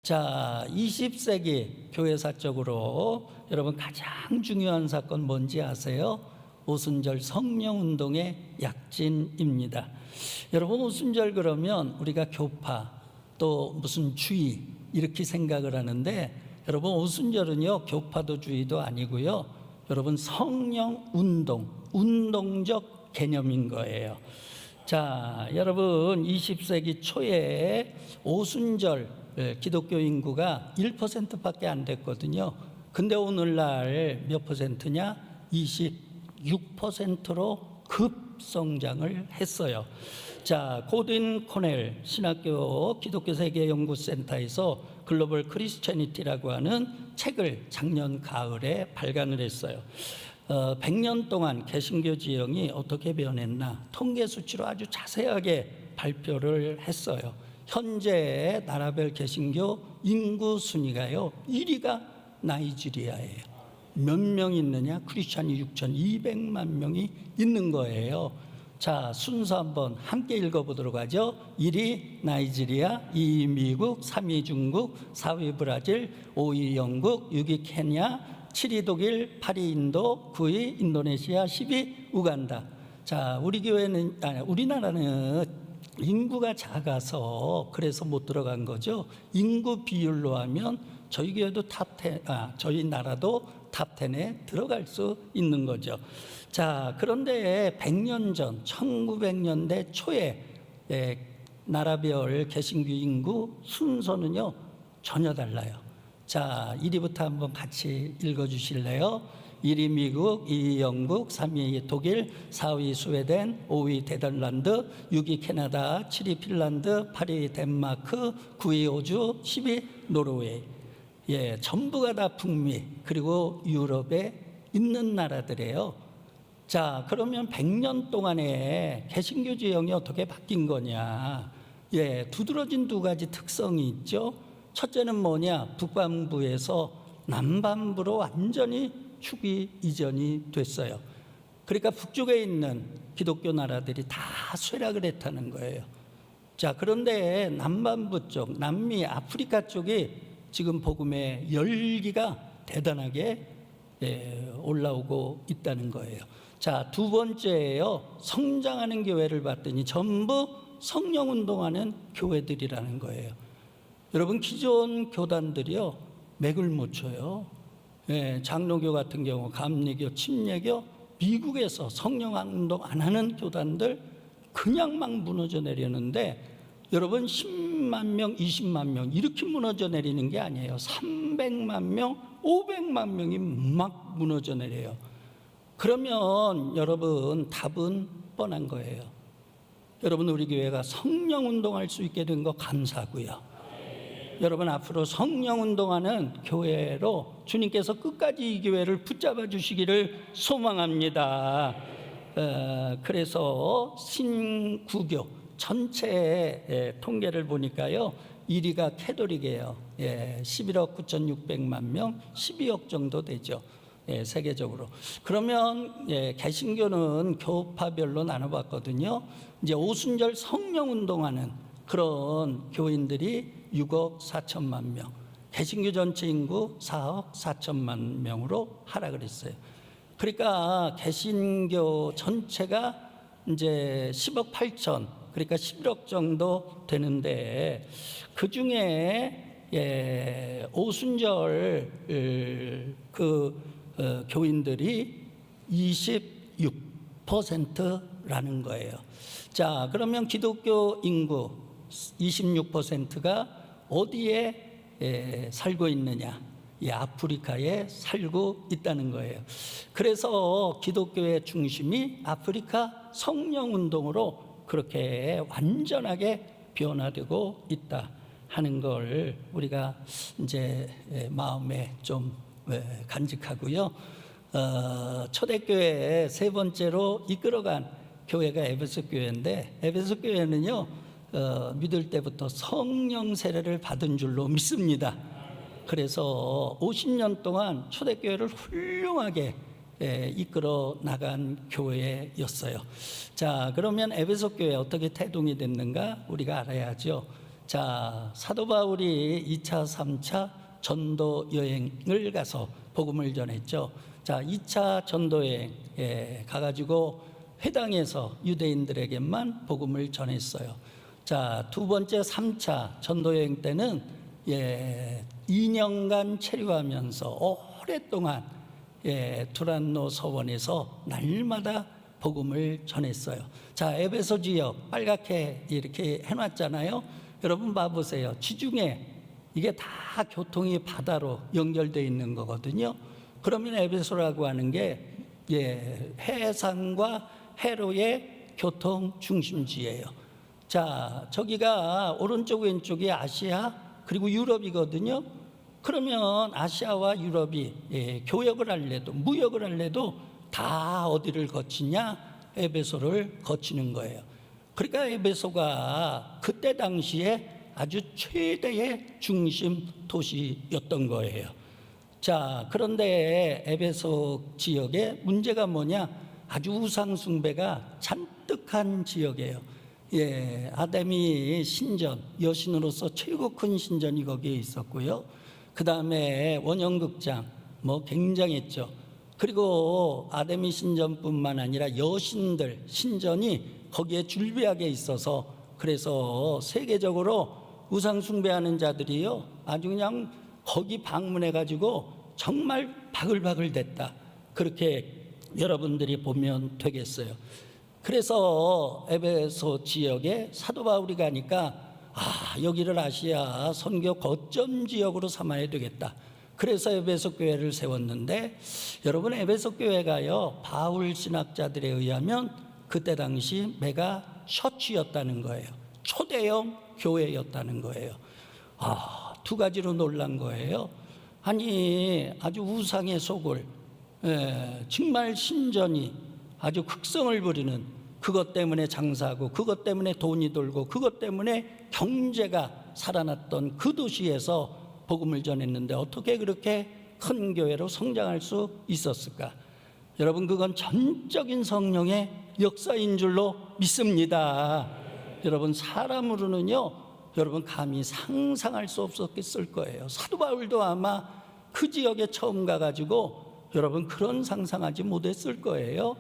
자, 20세기 교회사적으로 여러분 가장 중요한 사건 뭔지 아세요? 오순절 성령운동의 약진입니다. 여러분, 오순절 그러면 우리가 교파 또 무슨 주의 이렇게 생각을 하는데, 여러분 오순절은요 교파도 주의도 아니고요, 여러분 성령운동, 운동적 개념인 거예요. 자, 여러분 20세기 초에 오순절 기독교 인구가 1%밖에 안 됐거든요. 근데 오늘날 몇 퍼센트냐? 26%로 급성장을 했어요. 자, 고든 코넬 신학교 기독교 세계연구센터에서 글로벌 크리스천니티라고 하는 책을 작년 가을에 발간을 했어요. 100년 동안 개신교 지형이 어떻게 변했나 통계 수치로 아주 자세하게 발표를 했어요. 현재 나라별 개신교 인구 순위가요 1위가 나이지리아예요. 몇 명 있느냐? 크리스찬이 6,200만 명이 있는 거예요. 자, 순서 한번 함께 읽어보도록 하죠. 1위 나이지리아, 2위 미국, 3위 중국, 4위 브라질, 5위 영국, 6위 케냐, 7위 독일, 8위 인도, 9위 인도네시아, 10위 우간다. 자, 우리나라는 인구가 작아서 그래서 못 들어간 거죠. 인구 비율로 하면 저희 교회도 저희 나라도 탑10에 들어갈 수 있는 거죠. 자, 그런데 100년 전 1900년대 초에 나라별 개신교 인구 순서는요 전혀 달라요. 자, 1위부터 한번 같이 읽어주실래요? 1위 미국, 2위 영국, 3위 독일, 4위 스웨덴, 5위 네덜란드, 6위 캐나다, 7위 핀란드, 8위 덴마크, 9위 호주, 10위 노르웨이. 예, 전부가 다 북미 그리고 유럽에 있는 나라들이에요. 자, 그러면 100년 동안에 개신교 지형이 어떻게 바뀐 거냐? 예, 두드러진 두 가지 특성이 있죠. 첫째는 뭐냐? 북반부에서 남반부로 완전히 축이 이전이 됐어요. 그러니까 북쪽에 있는 기독교 나라들이 다 쇠락을 했다는 거예요. 자, 그런데 남반부 쪽, 남미, 아프리카 쪽이 지금 복음의 열기가 대단하게 올라오고 있다는 거예요. 자, 두 번째예요. 성장하는 교회를 봤더니 전부 성령운동하는 교회들이라는 거예요. 여러분, 기존 교단들이요 맥을 못 쳐요. 장로교 같은 경우, 감리교, 침례교, 미국에서 성령운동 안 하는 교단들 그냥 막 무너져 내리는데, 여러분 10만 명, 20만 명 이렇게 무너져 내리는 게 아니에요. 300만 명, 500만 명이 막 무너져 내려요. 그러면 여러분 답은 뻔한 거예요. 여러분, 우리 교회가 성령운동할 수 있게 된 거 감사하고요. 여러분, 앞으로 성령운동하는 교회로 주님께서 끝까지 이 교회를 붙잡아 주시기를 소망합니다. 그래서 신구교 전체 통계를 보니까요 1위가 캐톨릭이에요. 11억 9,600만 명, 12억 정도 되죠. 세계적으로. 그러면 개신교는 교파별로 나눠봤거든요. 이제 오순절 성령운동하는 그런 교인들이 6억 4천만 명, 개신교 전체 인구 4억 4천만 명으로 하락을 했어요. 그러니까 개신교 전체가 이제 10억 8천, 그러니까 11억 정도 되는데, 그 중에 오순절 교인들이 26%라는 거예요. 자, 그러면 기독교 인구 26%가 어디에 살고 있느냐? 이 아프리카에 살고 있다는 거예요. 그래서 기독교의 중심이 아프리카 성령운동으로 그렇게 완전하게 변화되고 있다 하는 걸 우리가 이제 마음에 좀 간직하고요. 초대교회 세 번째로 이끌어간 교회가 에베소 교회인데, 에베소 교회는요 믿을 때부터 성령 세례를 받은 줄로 믿습니다. 그래서 50년 동안 초대교회를 훌륭하게 이끌어 나간 교회였어요. 자, 그러면 에베소 교회 어떻게 태동이 됐는가 우리가 알아야죠. 자, 사도 바울이 2차, 3차 전도 여행을 가서 복음을 전했죠. 자, 2차 전도 여행에 가가지고 회당에서 유대인들에게만 복음을 전했어요. 자, 두 번째 3차 전도 여행 때는 2년간 체류하면서 오랫동안 두란노 서원에서 날마다 복음을 전했어요. 자, 에베소 지역 빨갛게 이렇게 해놨잖아요. 여러분 봐보세요. 지중해 이게 다 교통이 바다로 연결되어 있는 거거든요. 그러면 에베소라고 하는 게 해상과 해로의 교통 중심지예요. 자, 저기가 오른쪽 왼쪽이 아시아 그리고 유럽이거든요. 그러면 아시아와 유럽이 교역을 할래도 무역을 할래도 다 어디를 거치냐? 에베소를 거치는 거예요. 그러니까 에베소가 그때 당시에 아주 최대의 중심 도시였던 거예요. 자, 그런데 에베소 지역에 문제가 뭐냐? 아주 우상 숭배가 잔뜩한 지역이에요. 아데미 신전, 여신으로서 최고 큰 신전이 거기에 있었고요. 그 다음에 원형극장 굉장했죠. 그리고 아데미 신전뿐만 아니라 여신들 신전이 거기에 줄비하게 있어서 그래서 세계적으로 우상 숭배하는 자들이요 아주 그냥 거기 방문해 가지고 정말 바글바글 됐다. 그렇게 여러분들이 보면 되겠어요. 그래서 에베소 지역에 사도 바울이 가니까 여기를 아시아 선교 거점 지역으로 삼아야 되겠다. 그래서 에베소 교회를 세웠는데 여러분 에베소 교회가요 바울 신학자들에 의하면 그때 당시 메가 처치였다는 거예요. 초대형 교회였다는 거예요. 두 가지로 놀란 거예요. 아니 아주 우상의 속을 정말 신전이 아주 극성을 부리는 그것 때문에 장사하고 그것 때문에 돈이 돌고 그것 때문에 경제가 살아났던 그 도시에서 복음을 전했는데 어떻게 그렇게 큰 교회로 성장할 수 있었을까? 여러분 그건 전적인 성령의 역사인 줄로 믿습니다. 여러분 사람으로는요 여러분 감히 상상할 수 없었을 거예요. 사도 바울도 아마 그 지역에 처음 가가지고 여러분 그런 상상하지 못했을 거예요.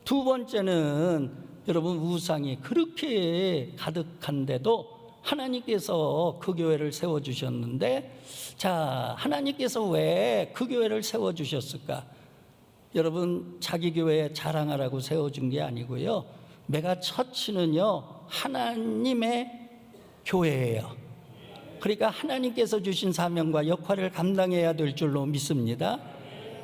두 번째는 여러분 우상이 그렇게 가득한데도 하나님께서 그 교회를 세워주셨는데 자 하나님께서 왜 그 교회를 세워주셨을까? 여러분 자기 교회 자랑하라고 세워준 게 아니고요 메가 처치는요 하나님의 교회예요. 그러니까 하나님께서 주신 사명과 역할을 감당해야 될 줄로 믿습니다.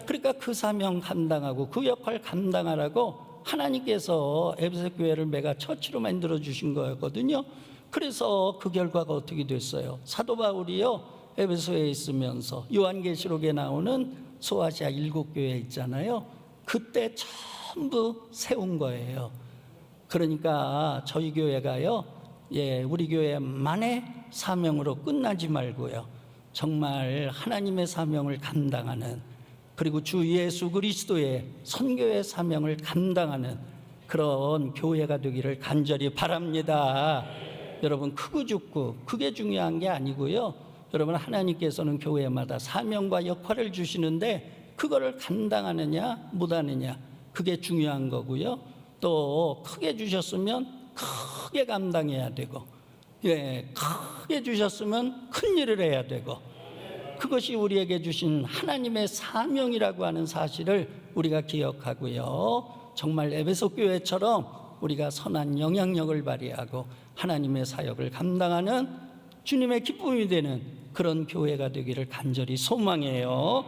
그러니까 그 사명 감당하고 그 역할 감당하라고 하나님께서 에베소 교회를 메가 처치로 만들어 주신 거였거든요. 그래서 그 결과가 어떻게 됐어요? 사도 바울이요 에베소에 있으면서 요한계시록에 나오는 소아시아 7교회 있잖아요. 그때 전부 세운 거예요. 그러니까 저희 교회가요 우리 교회만의 사명으로 끝나지 말고요 정말 하나님의 사명을 감당하는 그리고 주 예수 그리스도의 선교의 사명을 감당하는 그런 교회가 되기를 간절히 바랍니다. 여러분 크고 죽고 그게 중요한 게 아니고요 여러분 하나님께서는 교회마다 사명과 역할을 주시는데 그거를 감당하느냐 못하느냐 그게 중요한 거고요 또 크게 주셨으면 크게 감당해야 되고 크게 주셨으면 큰 일을 해야 되고 그것이 우리에게 주신 하나님의 사명이라고 하는 사실을 우리가 기억하고요 정말 에베소 교회처럼 우리가 선한 영향력을 발휘하고 하나님의 사역을 감당하는 주님의 기쁨이 되는 그런 교회가 되기를 간절히 소망해요.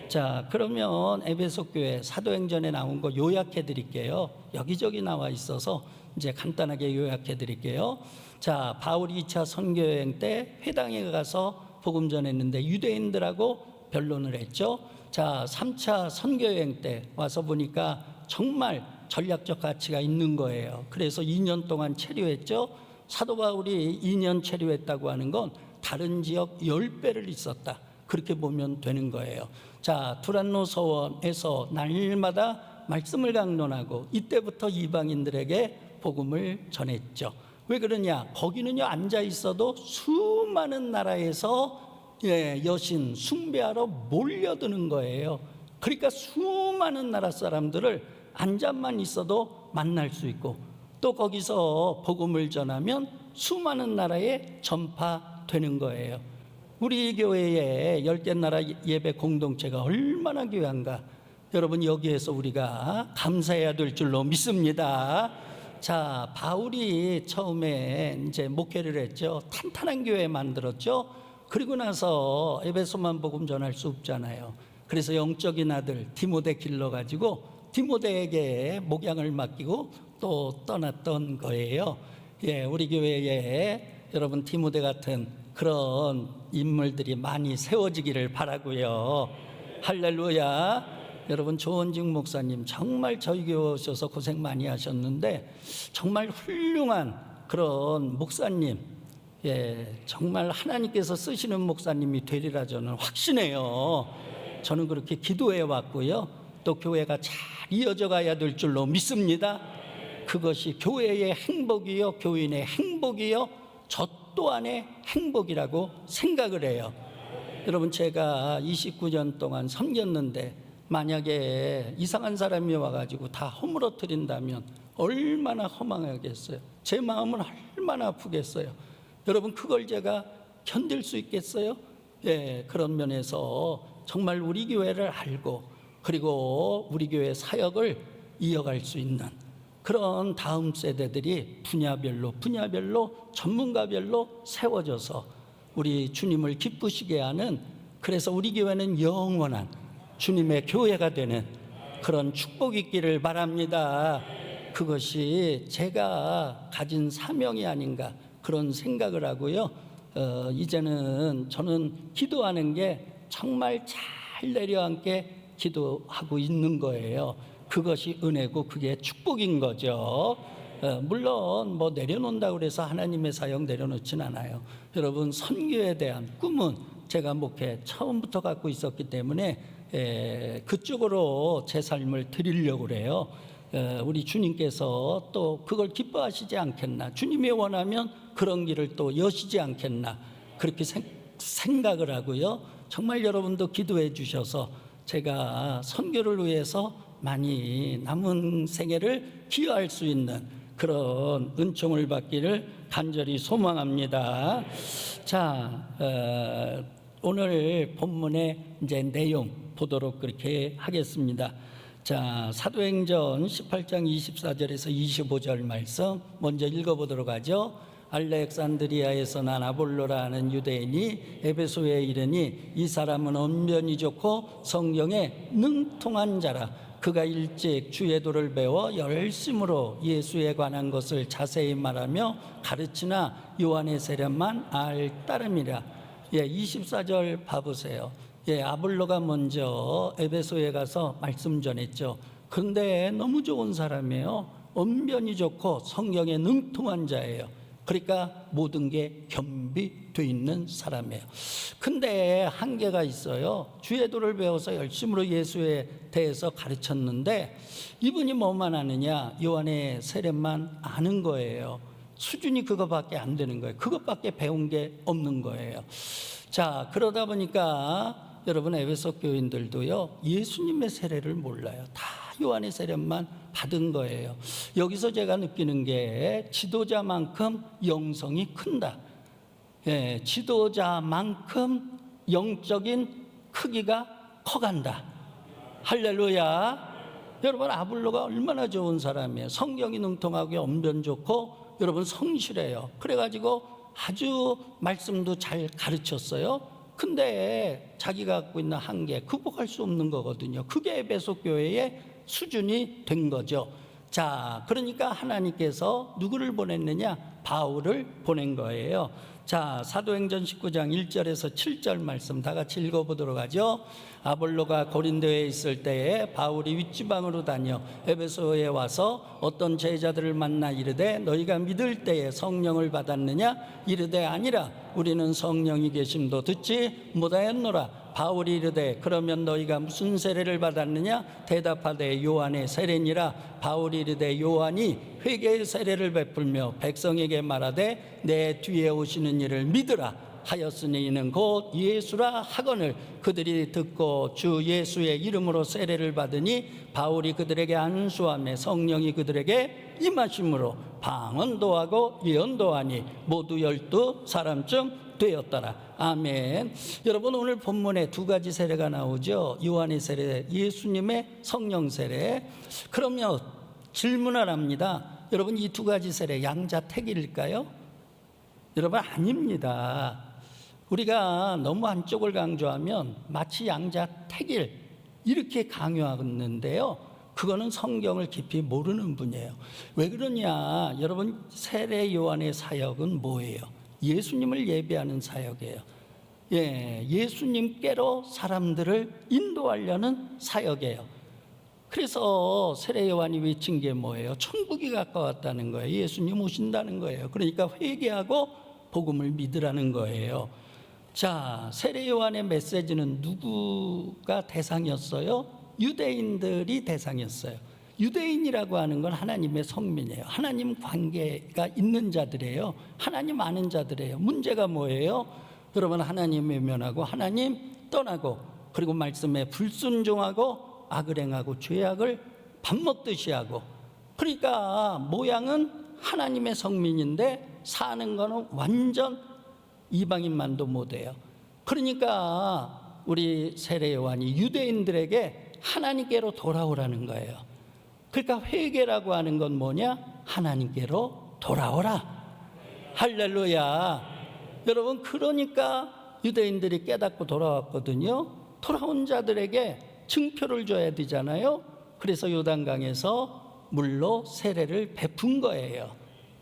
자, 그러면 에베소 교회 사도행전에 나온 거 요약해 드릴게요. 여기저기 나와 있어서 이제 간단하게 요약해 드릴게요. 자, 바울이 2차 선교여행 때 회당에 가서 복음 전했는데 유대인들하고 변론을 했죠. 자, 3차 선교여행 때 와서 보니까 정말 전략적 가치가 있는 거예요. 그래서 2년 동안 체류했죠. 사도 바울이 2년 체류했다고 하는 건 다른 지역 10배를 있었다. 그렇게 보면 되는 거예요. 자, 두란노 서원에서 날마다 말씀을 강론하고 이때부터 이방인들에게 복음을 전했죠. 왜 그러냐? 거기는요 앉아 있어도 수많은 나라에서 여신 숭배하러 몰려드는 거예요. 그러니까 수많은 나라 사람들을 앉아만 있어도 만날 수 있고, 또 거기서 복음을 전하면 수많은 나라에 전파되는 거예요. 우리 교회의 10개 나라 예배 공동체가 얼마나 귀한가. 여러분, 여기에서 우리가 감사해야 될 줄로 믿습니다. 자, 바울이 처음에 이제 목회를 했죠. 탄탄한 교회 만들었죠. 그리고 나서 에베소만 복음 전할 수 없잖아요. 그래서 영적인 아들 디모데 길러가지고 디모데에게 목양을 맡기고 또 떠났던 거예요. 우리 교회에 여러분 디모데 같은 그런 인물들이 많이 세워지기를 바라고요. 할렐루야. 여러분, 조원직 목사님 정말 저희 교회 오셔서 고생 많이 하셨는데 정말 훌륭한 그런 목사님, 정말 하나님께서 쓰시는 목사님이 되리라 저는 확신해요. 저는 그렇게 기도해 왔고요. 또 교회가 잘 이어져 가야 될 줄로 믿습니다. 그것이 교회의 행복이요, 교인의 행복이요, 저 또한의 행복이라고 생각을 해요. 여러분, 제가 29년 동안 섬겼는데 만약에 이상한 사람이 와가지고 다 허물어뜨린다면 얼마나 허망하겠어요. 제 마음은 얼마나 아프겠어요. 여러분, 그걸 제가 견딜 수 있겠어요? 그런 면에서 정말 우리 교회를 알고 그리고 우리 교회 사역을 이어갈 수 있는 그런 다음 세대들이 분야별로 전문가별로 세워져서 우리 주님을 기쁘시게 하는, 그래서 우리 교회는 영원한 주님의 교회가 되는 그런 축복이 있기를 바랍니다. 그것이 제가 가진 사명이 아닌가 그런 생각을 하고요. 이제는 저는 기도하는 게 정말 잘 내려앉게 기도하고 있는 거예요. 그것이 은혜고 그게 축복인 거죠. 물론 뭐 내려놓는다고 해서 하나님의 사역 내려놓진 않아요. 여러분, 선교에 대한 꿈은 제가 목회 처음부터 갖고 있었기 때문에 그쪽으로 제 삶을 드리려고 그래요. 우리 주님께서 또 그걸 기뻐하시지 않겠나, 주님이 원하면 그런 길을 또 여시지 않겠나, 그렇게 생각을 하고요. 정말 여러분도 기도해 주셔서 제가 선교를 위해서 많이 남은 생애를 기여할 수 있는 그런 은총을 받기를 간절히 소망합니다. 자, 오늘 본문의 이제 내용 보도록 그렇게 하겠습니다. 자, 사도행전 18장 24절에서 25절 말씀 먼저 읽어보도록 하죠. 알렉산드리아에서 난 아볼로라는 유대인이 에베소에 이르니 이 사람은 언변이 좋고 성경에 능통한 자라. 그가 일찍 주의 도를 배워 열심으로 예수에 관한 것을 자세히 말하며 가르치나 요한의 세례만 따름이라. 24절 봐보세요. 아볼로가 먼저 에베소에 가서 말씀 전했죠. 그런데 너무 좋은 사람이에요. 언변이 좋고 성경에 능통한 자예요. 그러니까 모든 게 겸비되어 있는 사람이에요. 근데 한계가 있어요. 주의 도를 배워서 열심으로 예수에 대해서 가르쳤는데 이분이 뭐만 아느냐, 요한의 세례만 아는 거예요. 수준이 그거밖에 안 되는 거예요. 그것밖에 배운 게 없는 거예요. 자, 그러다 보니까 여러분, 에베소 교인들도요 예수님의 세례를 몰라요. 다 요한의 세례만 받은 거예요. 여기서 제가 느끼는 게 지도자만큼 영성이 큰다. 지도자만큼 영적인 크기가 커간다. 할렐루야. 여러분, 아볼로가 얼마나 좋은 사람이에요. 성경이 능통하고 언변 좋고 여러분 성실해요. 그래가지고 아주 말씀도 잘 가르쳤어요. 근데 자기가 갖고 있는 한계 극복할 수 없는 거거든요. 그게 에베소 교회의 수준이 된 거죠. 자, 그러니까 하나님께서 누구를 보냈느냐? 바울을 보낸 거예요. 자, 사도행전 19장 1절에서 7절 말씀 다 같이 읽어보도록 하죠. 아볼로가 고린도에 있을 때에 바울이 윗지방으로 다녀 에베소에 와서 어떤 제자들을 만나 이르되 너희가 믿을 때에 성령을 받았느냐? 이르되 아니라 우리는 성령이 계심도 듣지 못하였노라. 바울이 이르되 그러면 너희가 무슨 세례를 받았느냐? 대답하되 요한의 세례니라. 바울이 이르되 요한이 회개의 세례를 베풀며 백성에게 말하되 내 뒤에 오시는 이를 믿으라 하였으니 이는 곧 예수라 하거늘 그들이 듣고 주 예수의 이름으로 세례를 받으니 바울이 그들에게 안수하며 성령이 그들에게 임하심으로 방언도 하고 예언도 하니 모두 12사람쯤 되었더라. 아멘. 여러분, 오늘 본문에 두 가지 세례가 나오죠. 요한의 세례, 예수님의 성령 세례. 그러면 질문을 합니다. 여러분, 이 두 가지 세례 양자택일일까요? 여러분, 아닙니다. 우리가 너무 한쪽을 강조하면 마치 양자택일 이렇게 강요하는데요, 그거는 성경을 깊이 모르는 분이에요. 왜 그러냐? 여러분, 세례 요한의 사역은 뭐예요? 예수님을 예배하는 사역이에요. 예수님께로 사람들을 인도하려는 사역이에요. 그래서 세례 요한이 외친 게 뭐예요? 천국이 가까웠다는 거예요. 예수님 오신다는 거예요. 그러니까 회개하고 복음을 믿으라는 거예요. 자, 세례 요한의 메시지는 누구가 대상이었어요? 유대인들이 대상이었어요. 유대인이라고 하는 건 하나님의 성민이에요. 하나님 관계가 있는 자들이에요. 하나님 아는 자들이에요. 문제가 뭐예요? 여러분, 하나님 외면하고 하나님 떠나고 그리고 말씀에 불순종하고 악을 행하고 죄악을 밥 먹듯이 하고, 그러니까 모양은 하나님의 성민인데 사는 거는 완전 이방인만도 못해요. 그러니까 우리 세례 요한이 유대인들에게 하나님께로 돌아오라는 거예요. 그러니까 회개라고 하는 건 뭐냐? 하나님께로 돌아오라. 할렐루야. 여러분, 그러니까 유대인들이 깨닫고 돌아왔거든요. 돌아온 자들에게 증표를 줘야 되잖아요. 그래서 요단강에서 물로 세례를 베푼 거예요.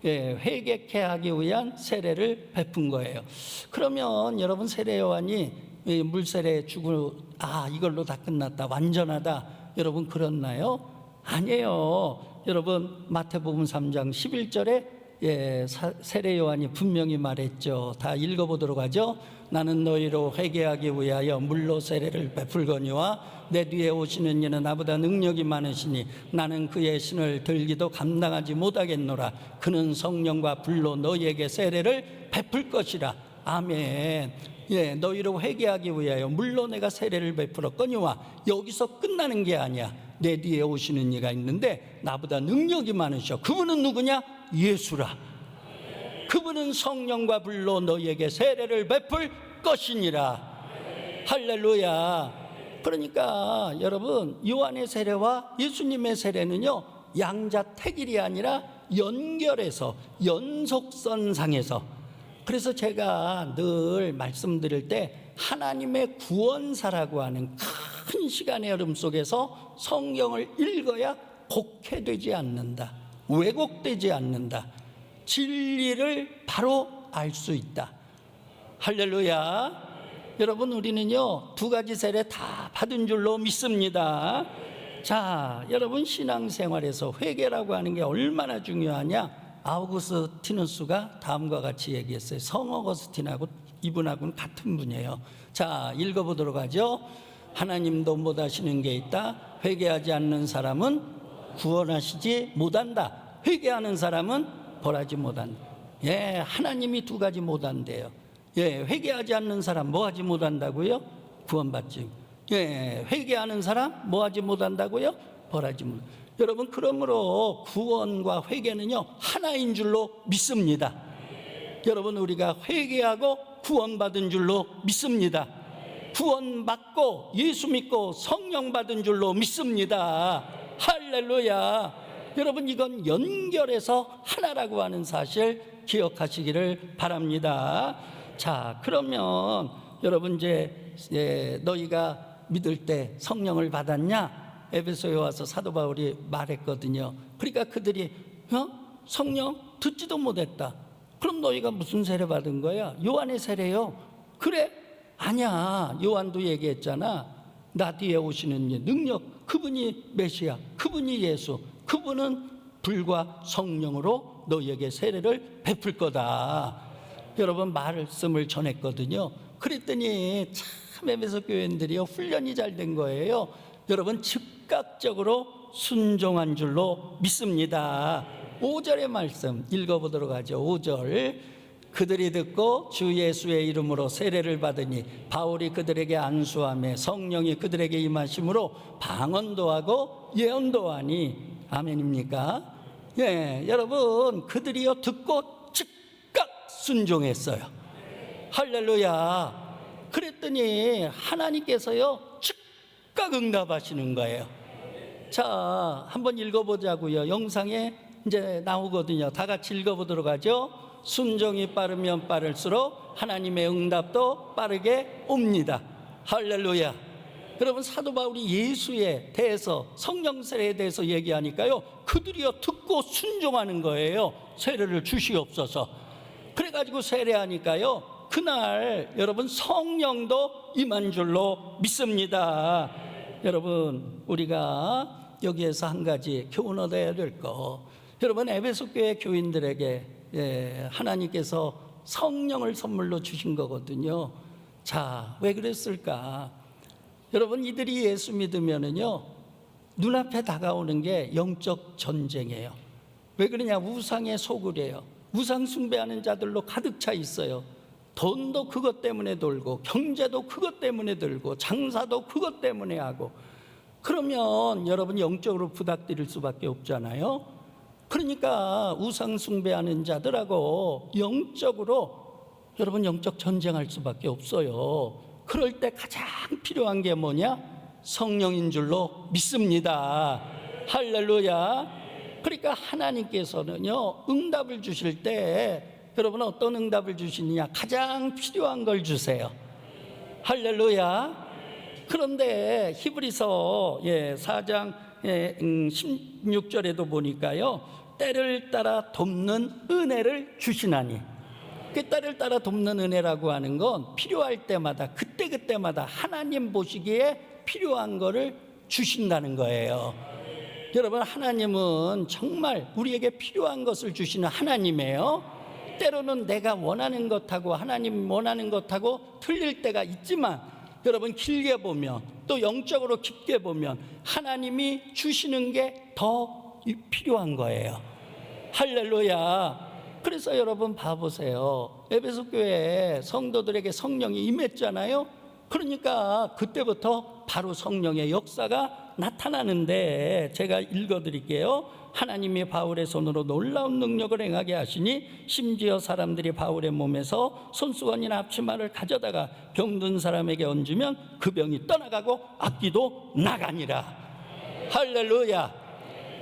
회개케 하기 위한 세례를 베푼 거예요. 그러면 여러분, 세례 요한이 물세례 주고 이걸로 다 끝났다, 완전하다, 여러분 그렇나요? 아니에요. 여러분, 마태복음 3장 11절에 세례 요한이 분명히 말했죠. 다 읽어보도록 하죠. 나는 너희로 회개하기 위하여 물로 세례를 베풀거니와 내 뒤에 오시는 이는 나보다 능력이 많으시니 나는 그의 신을 들기도 감당하지 못하겠노라. 그는 성령과 불로 너희에게 세례를 베풀 것이라. 아멘. 너희로 회개하기 위하여 물로 내가 세례를 베풀었거니와, 여기서 끝나는 게 아니야. 내 뒤에 오시는 이가 있는데 나보다 능력이 많으셔. 그분은 누구냐? 예수라. 그분은 성령과 불로 너희에게 세례를 베풀 것이니라. 할렐루야. 그러니까 여러분, 요한의 세례와 예수님의 세례는요, 양자택일이 아니라 연결해서, 연속선상에서. 그래서 제가 늘 말씀드릴 때 하나님의 구원사라고 하는 큰 시간의 흐름 속에서 성경을 읽어야 곡해되지 않는다, 왜곡되지 않는다, 진리를 바로 알 수 있다. 할렐루야. 여러분, 우리는요 두 가지 세례 다 받은 줄로 믿습니다. 자, 여러분, 신앙생활에서 회개라고 하는 게 얼마나 중요하냐? 아우구스티누스가 다음과 같이 얘기했어요. 성 어거스틴하고 이분하고는 같은 분이에요. 자, 읽어보도록 하죠. 하나님도 못하시는 게 있다. 회개하지 않는 사람은 구원하시지 못한다. 회개하는 사람은 벌하지 못한다. 하나님이 두 가지 못한대요. 회개하지 않는 사람 뭐 하지 못한다고요? 구원받지. 회개하는 사람 뭐 하지 못한다고요? 벌하지 못. 여러분, 그러므로 구원과 회개는요 하나인 줄로 믿습니다. 여러분, 우리가 회개하고 구원받은 줄로 믿습니다. 구원받고 예수 믿고 성령 받은 줄로 믿습니다. 할렐루야. 여러분, 이건 연결해서 하나라고 하는 사실 기억하시기를 바랍니다. 자, 그러면 여러분, 이제 너희가 믿을 때 성령을 받았냐? 에베소에 와서 사도 바울이 말했거든요. 그러니까 그들이 성령 듣지도 못했다. 그럼 너희가 무슨 세례 받은 거야? 요한의 세례요. 그래? 아니야. 요한도 얘기했잖아. 나 뒤에 오시는 이 능력, 그분이 메시아, 그분이 예수, 그분은 불과 성령으로 너희에게 세례를 베풀 거다. 여러분 말씀을 전했거든요. 그랬더니 참 에베소 교인들이요 훈련이 잘 된 거예요. 여러분 즉각적으로 순종한 줄로 믿습니다. 5절의 말씀 읽어보도록 하죠. 5절 그들이 듣고 주 예수의 이름으로 세례를 받으니 바울이 그들에게 안수하며 성령이 그들에게 임하심으로 방언도 하고 예언도 하니 아멘입니까? 예, 여러분 그들이요 듣고 즉각 순종했어요. 할렐루야. 그랬더니 하나님께서요 즉각 응답하시는 거예요. 자, 한번 읽어보자고요. 영상에 이제 나오거든요. 다 같이 읽어보도록 하죠. 순종이 빠르면 빠를수록 하나님의 응답도 빠르게 옵니다. 할렐루야. 여러분 사도 바울이 예수에 대해서 성령 세례에 대해서 얘기하니까요 그들이요 듣고 순종하는 거예요. 세례를 주시옵소서. 그래가지고 세례하니까요 그날 여러분 성령도 임한 줄로 믿습니다. 여러분 우리가 여기에서 한 가지 교훈 얻어야 될 거, 여러분 에베소 교회 교인들에게 하나님께서 성령을 선물로 주신 거거든요. 자, 왜 그랬을까? 여러분 이들이 예수 믿으면은요 눈앞에 다가오는 게 영적 전쟁이에요. 왜 그러냐? 우상에 속으래요. 우상 숭배하는 자들로 가득 차 있어요. 돈도 그것 때문에 돌고 경제도 그것 때문에 들고 장사도 그것 때문에 하고, 그러면 여러분 영적으로 부닥뜨릴 수밖에 없잖아요. 그러니까 우상 숭배하는 자들하고 영적으로 여러분 영적 전쟁할 수밖에 없어요. 그럴 때 가장 필요한 게 뭐냐? 성령인 줄로 믿습니다. 할렐루야. 그러니까 하나님께서는요 응답을 주실 때 여러분 어떤 응답을 주시느냐? 가장 필요한 걸 주세요. 할렐루야. 그런데 히브리서 4장 16절에도 보니까요 때를 따라 돕는 은혜를 주시나니, 그 때를 따라 돕는 은혜라고 하는 건 필요할 때마다 그때그때마다 하나님 보시기에 필요한 거를 주신다는 거예요. 여러분 하나님은 정말 우리에게 필요한 것을 주시는 하나님이에요. 때로는 내가 원하는 것하고 하나님 원하는 것하고 틀릴 때가 있지만 여러분 길게 보면 또 영적으로 깊게 보면 하나님이 주시는 게 더 필요한 거예요. 할렐루야. 그래서 여러분 봐보세요. 에베소 교회 성도들에게 성령이 임했잖아요. 그러니까 그때부터 바로 성령의 역사가 나타나는데 제가 읽어드릴게요. 하나님이 바울의 손으로 놀라운 능력을 행하게 하시니 심지어 사람들이 바울의 몸에서 손수건이나 앞치마를 가져다가 병든 사람에게 얹으면 그 병이 떠나가고 악귀도 나가니라. 할렐루야.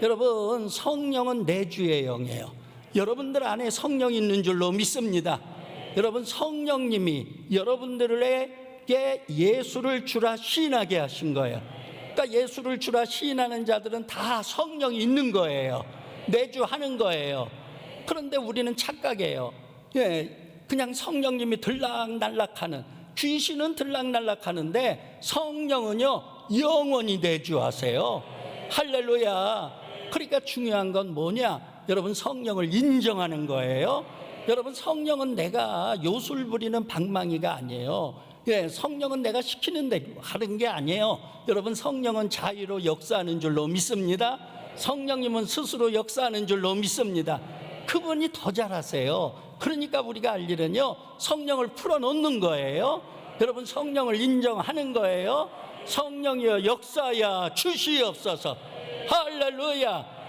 여러분 성령은 내주의 영이에요. 여러분들 안에 성령이 있는 줄로 믿습니다. 여러분 성령님이 여러분들에게 예수를 주라 시인하게 하신 거예요. 그러니까 예수를 주라 시인하는 자들은 다 성령이 있는 거예요. 내주하는 거예요. 그런데 우리는 착각해요. 그냥 성령님이 들락날락하는, 귀신은 들락날락하는데 성령은요 영원히 내주하세요. 할렐루야. 그러니까 중요한 건 뭐냐? 여러분 성령을 인정하는 거예요. 여러분 성령은 내가 요술 부리는 방망이가 아니에요. 성령은 내가 시키는 대로 하는 게 아니에요. 여러분 성령은 자유로 역사하는 줄로 믿습니다. 성령님은 스스로 역사하는 줄로 믿습니다. 그분이 더 잘하세요. 그러니까 우리가 알 일은요 성령을 풀어놓는 거예요. 여러분 성령을 인정하는 거예요. 성령이여 역사야 주시옵소서. 할렐루야.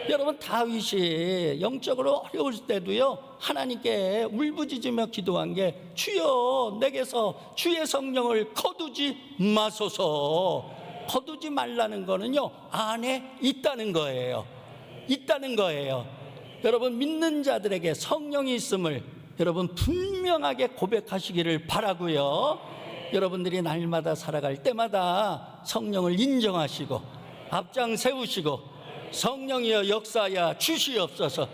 여러분 다윗이 영적으로 어려울 때도요 하나님께 울부짖으며 기도한 게 주여 내게서 주의 성령을 거두지 마소서. 거두지 말라는 거는요 안에 있다는 거예요. 있다는 거예요. 여러분 믿는 자들에게 성령이 있음을 여러분 분명하게 고백하시기를 바라고요. 여러분들이 날마다 살아갈 때마다 성령을 인정하시고 앞장 세우시고 성령이여 역사야 주시옵소서.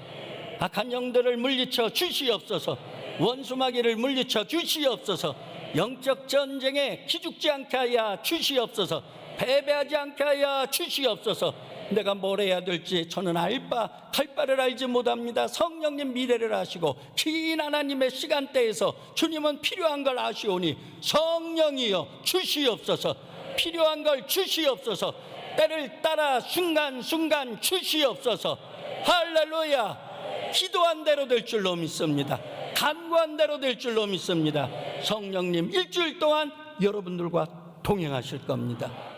악한 영들을 물리쳐 주시옵소서. 원수마귀를 물리쳐 주시옵소서. 영적 전쟁에 기죽지 않게 하여 주시옵소서. 패배하지 않게 하여 주시옵소서. 내가 뭘 해야 될지 저는 갈 바를 알지 못합니다. 성령님 미래를 아시고 긴 하나님의 시간대에서 주님은 필요한 걸 아시오니 성령이여 주시옵소서. 필요한 걸 주시옵소서. 때를 따라 순간순간 주시옵소서. 할렐루야. 기도한 대로 될 줄로 믿습니다. 간구한 대로 될 줄로 믿습니다. 성령님 일주일 동안 여러분들과 동행하실 겁니다.